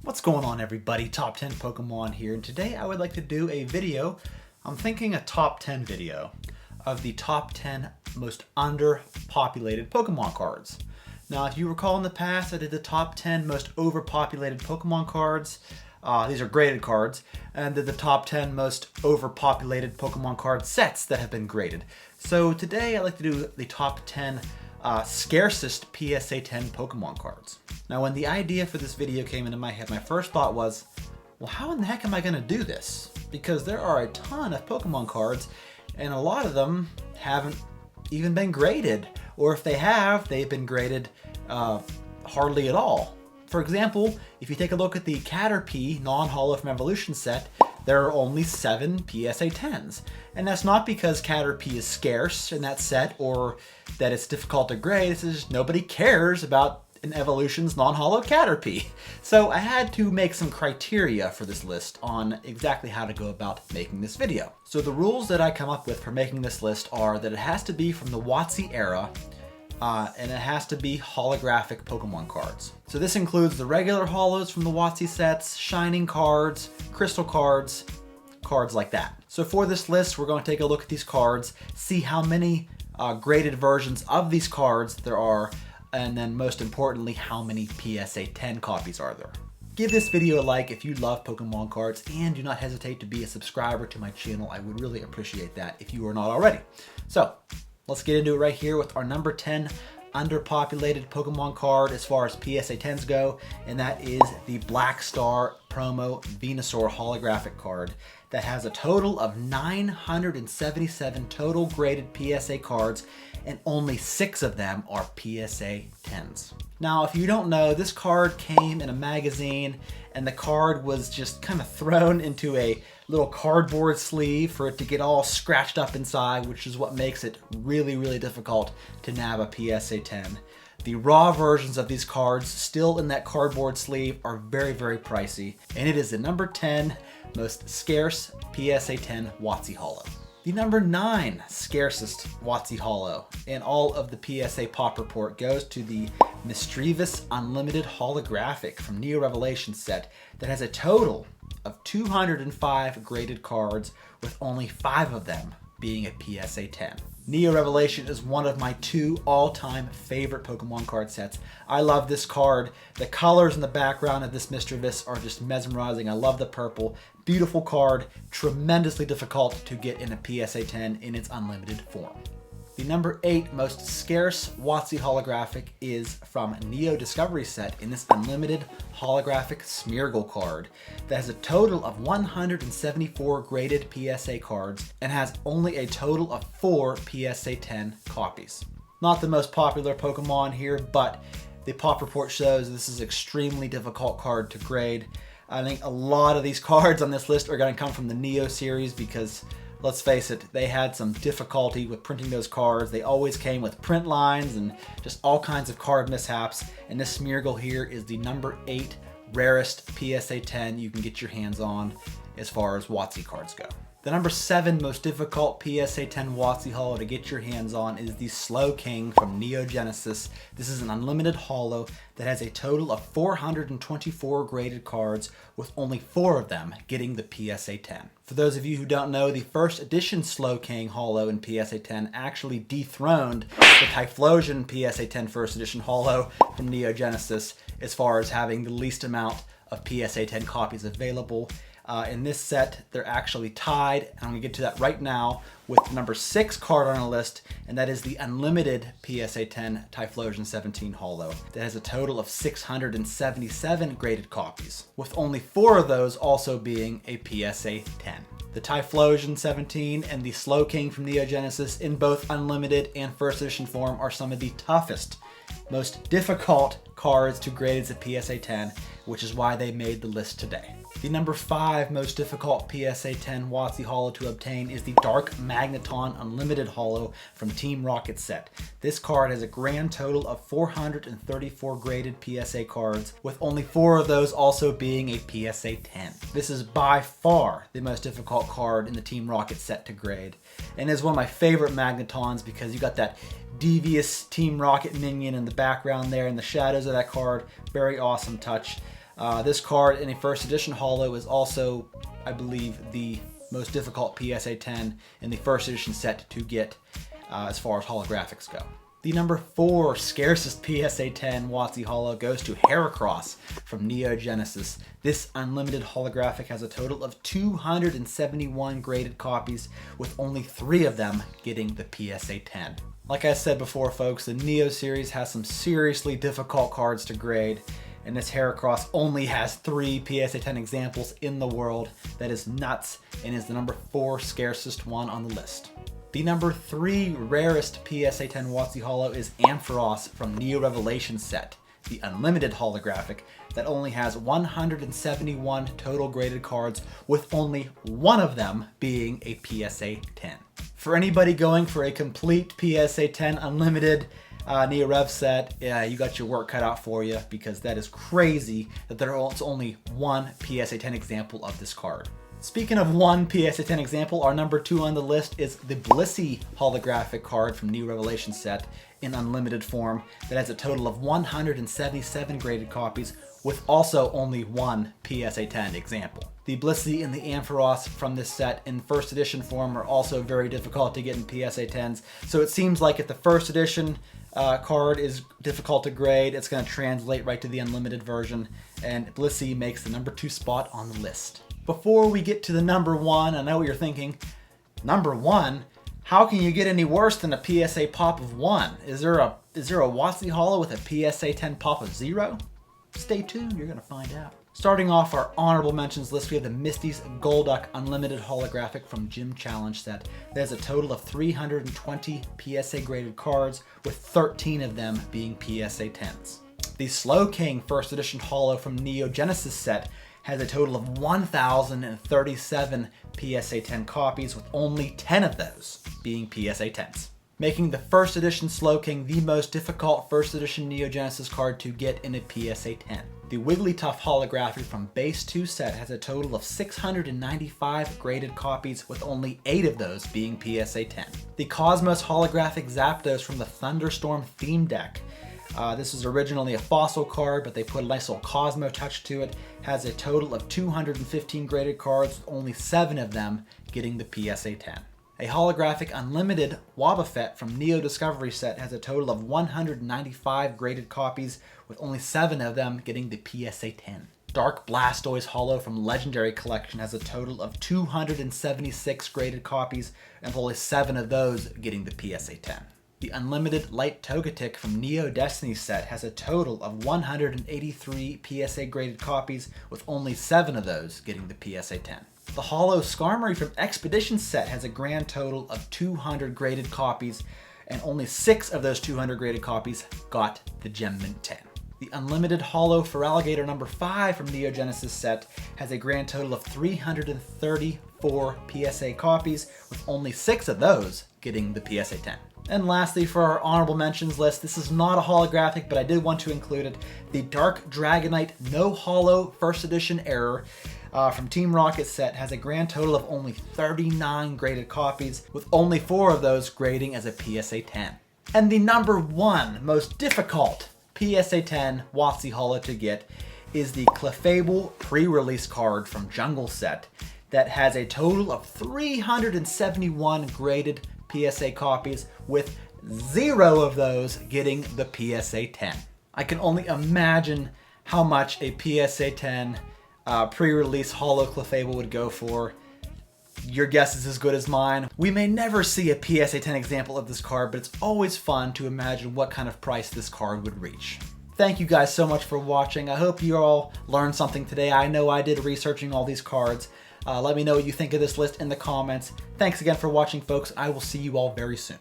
What's going on, everybody? Top 10 Pokemon here, and today I would like to do a video. I'm thinking a top 10 video of the top 10 most underpopulated Pokemon cards. Now, if you recall in the past, I did the top 10 most overpopulated Pokemon cards. These are graded cards, and did the top 10 most overpopulated Pokemon card sets that have been graded. So today I'd like to do the top 10 scarcest PSA 10 Pokemon cards. Now, when the idea for this video came into my head, my first thought was, well, how in the heck am I going to do this? Because there are a ton of Pokemon cards, and a lot of them haven't even been graded. Or if they have, they've been graded hardly at all. For example, if you take a look at the Caterpie non-holo from Evolution set, there are only 7 PSA 10s. And that's not because Caterpie is scarce in that set or that it's difficult to grade. It's just nobody cares about an Evolution's non-holo Caterpie. So I had to make some criteria for this list on exactly how to go about making this video. So the rules that I come up with for making this list are that it has to be from the WotC era, and it has to be holographic Pokemon cards. So this includes the regular holos from the WotC sets, shining cards, crystal cards, cards like that. So for this list, we're going to take a look at these cards, see how many graded versions of these cards there are, and then most importantly, how many PSA 10 copies are there. Give this video a like if you love Pokemon cards, and do not hesitate to be a subscriber to my channel. I would really appreciate that if you are not already. So let's get into it right here with our number 10 underpopulated Pokemon card as far as PSA 10s go, and that is the Black Star Promo Venusaur holographic card that has a total of 977 total graded PSA cards, and only 6 of them are PSA 10s. Now, if you don't know, this card came in a magazine, and the card was just kind of thrown into a little cardboard sleeve for it to get all scratched up inside, which is what makes it really, really difficult to nab a PSA 10. The raw versions of these cards, still in that cardboard sleeve, are very, very pricey, and it is the number 10 most scarce PSA 10 WotC holo. The number 9 scarcest WotC holo in all of the PSA Pop Report goes to the Misdreavus Unlimited Holographic from Neo Revelation set that has a total of 205 graded cards, with only 5 of them being a PSA 10. Neo Revelation is one of my 2 all-time favorite Pokemon card sets. I love this card. The colors in the background of this Misdreavus are just mesmerizing. I love the purple. Beautiful card, tremendously difficult to get in a PSA 10 in its unlimited form. The number 8 most scarce WotC holographic is from Neo Discovery set in this unlimited holographic Smeargle card that has a total of 174 graded PSA cards and has only a total of 4 PSA 10 copies. Not the most popular Pokemon here, but the Pop Report shows this is an extremely difficult card to grade. I think a lot of these cards on this list are going to come from the Neo series because, let's face it, they had some difficulty with printing those cards. They always came with print lines and just all kinds of card mishaps. And this Smeargle here is the number 8 rarest PSA 10 you can get your hands on as far as WotC cards go. The number 7 most difficult PSA 10 WotC holo to get your hands on is the Slowking from Neo Genesis. This is an unlimited holo that has a total of 424 graded cards, with only 4 of them getting the PSA 10. For those of you who don't know, the first edition Slowking holo in PSA 10 actually dethroned the Typhlosion PSA 10 first edition holo from Neo Genesis as far as having the least amount of PSA 10 copies available. In this set, they're actually tied, and I'm going to get to that right now, with the number 6 card on the list, and that is the unlimited PSA 10 Typhlosion 17 holo that has a total of 677 graded copies, with only 4 of those also being a PSA 10. The Typhlosion 17 and the Slowking from Neo Genesis in both unlimited and first edition form are some of the toughest, most difficult cards to grade as a PSA 10, which is why they made the list today. The number 5 most difficult PSA 10 WotC holo to obtain is the Dark Magneton Unlimited holo from Team Rocket set. This card has a grand total of 434 graded PSA cards, with only 4 of those also being a PSA 10. This is by far the most difficult card in the Team Rocket set to grade, and is one of my favorite Magnetons because you got that devious Team Rocket minion in the background there in the shadows of that card. Very awesome touch. This card in a first edition holo is also, I believe, the most difficult PSA 10 in the first edition set to get as far as holographics go. The number 4 scarcest PSA 10 WotC holo goes to Heracross from Neo Genesis. This unlimited holographic has a total of 271 graded copies, with only 3 of them getting the PSA 10. Like I said before, folks, the Neo series has some seriously difficult cards to grade, and this Heracross only has 3 PSA 10 examples in the world. That is nuts, and is the number 4 scarcest one on the list. The number 3 rarest PSA 10 WotC holo is Ampharos from Neo Revelation set, the unlimited holographic that only has 171 total graded cards, with only 1 of them being a PSA 10. For anybody going for a complete PSA 10 unlimited Neo Rev set, yeah, you got your work cut out for you, because that is crazy that there is only 1 PSA 10 example of this card. Speaking of 1 PSA 10 example, our number 2 on the list is the Blissey holographic card from Neo Revelation set in unlimited form that has a total of 177 graded copies, with also only 1 PSA 10 example. The Blissey and the Ampharos from this set in first edition form are also very difficult to get in PSA 10s, so it seems like if the first edition card is difficult to grade, it's going to translate right to the unlimited version, and Blissey makes the number 2 spot on the list. Before we get to the number 1, I know what you're thinking, number 1? How can you get any worse than a PSA pop of 1? Is there a WotC holo with a PSA 10 pop of 0? Stay tuned, you're going to find out. Starting off our honorable mentions list, we have the Misty's Golduck Unlimited Holographic from Gym Challenge set. There's a total of 320 PSA graded cards, with 13 of them being PSA 10s. The Slow King First Edition Holo from Neo Genesis set has a total of 1,037 PSA 10 copies, with only 10 of those being PSA 10s, making the first edition Slow King the most difficult first edition Neo Genesis card to get in a PSA 10. The Wigglytuff holographic from Base 2 set has a total of 695 graded copies, with only 8 of those being PSA 10. The Cosmos holographic Zapdos from the Thunderstorm theme deck. This was originally a fossil card, but they put a nice little Cosmo touch to it. Has a total of 215 graded cards, with only 7 of them getting the PSA 10. A holographic unlimited Wobbuffet from Neo Discovery set has a total of 195 graded copies, with only 7 of them getting the PSA 10. Dark Blastoise holo from Legendary Collection has a total of 276 graded copies, and only 7 of those getting the PSA 10. The Unlimited Light Togetic from Neo Destiny set has a total of 183 PSA graded copies, with only 7 of those getting the PSA 10. The Holo Skarmory from Expedition set has a grand total of 200 graded copies, and only 6 of those 200 graded copies got the Gem Mint 10. The Unlimited Holo Feraligatr number 5 from Neo Genesis set has a grand total of 334 PSA copies, with only 6 of those getting the PSA 10. And lastly, for our honorable mentions list, this is not a holographic, but I did want to include it. The Dark Dragonite No Holo First Edition Error from Team Rocket set has a grand total of only 39 graded copies, with only 4 of those grading as a PSA 10. And the number 1 most difficult PSA 10 WotC holo to get is the Clefable pre-release card from Jungle set that has a total of 371 graded PSA copies, with 0 of those getting the PSA 10. I can only imagine how much a PSA 10 pre-release holo Clefable would go for. Your guess is as good as mine. We may never see a PSA 10 example of this card, but it's always fun to imagine what kind of price this card would reach. Thank you guys so much for watching. I hope you all learned something today. I know I did, researching all these cards. Let me know what you think of this list in the comments. Thanks again for watching, folks. I will see you all very soon.